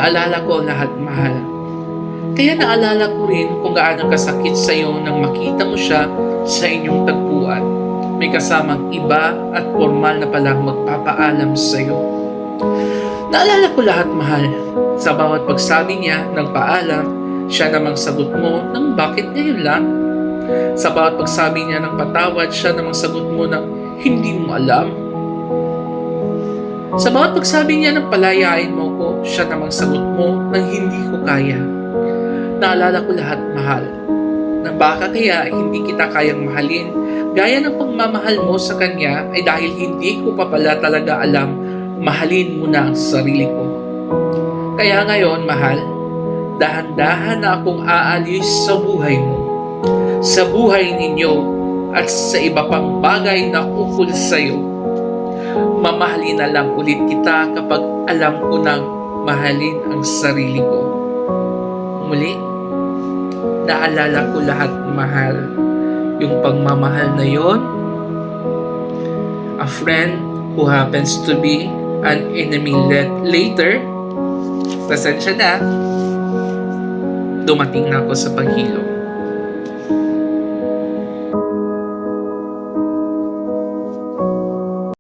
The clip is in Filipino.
Naalala ko ang lahat, mahal. Kaya naalala ko rin kung gaano kasakit sa iyo nang makita mo siya sa inyong tagpuan. May kasamang iba at formal na palang magpapaalam sa iyo. Naalala ko lahat, mahal. Sa bawat pagsabi niya ng paalam, siya namang sagot mo ng bakit ngayon lang? Sa bawat pagsabi niya ng patawad, siya namang sagot mo ng hindi mo alam. Sa bawat pagsabi niya ng palayain mo ko, siya namang sagot mo ng hindi ko kaya. Naalala ko lahat, mahal, na baka kaya hindi kita kayang mahalin gaya ng pagmamahal mo sa kanya ay dahil hindi ko pa pala talaga alam mahalin mo na ang sarili ko. Kaya ngayon, mahal, dahan-dahan na akong aalis sa buhay mo, sa buhay ninyo at sa iba pang bagay na ukol sa iyo. Mamahalin na lang ulit kita kapag alam ko nang mahalin ang sarili ko. Muli, naalala ko lahat, mahal. Yung pagmamahal na yon, a friend who happens to be an enemy later, pasensya na, dumating na ako sa paghilom.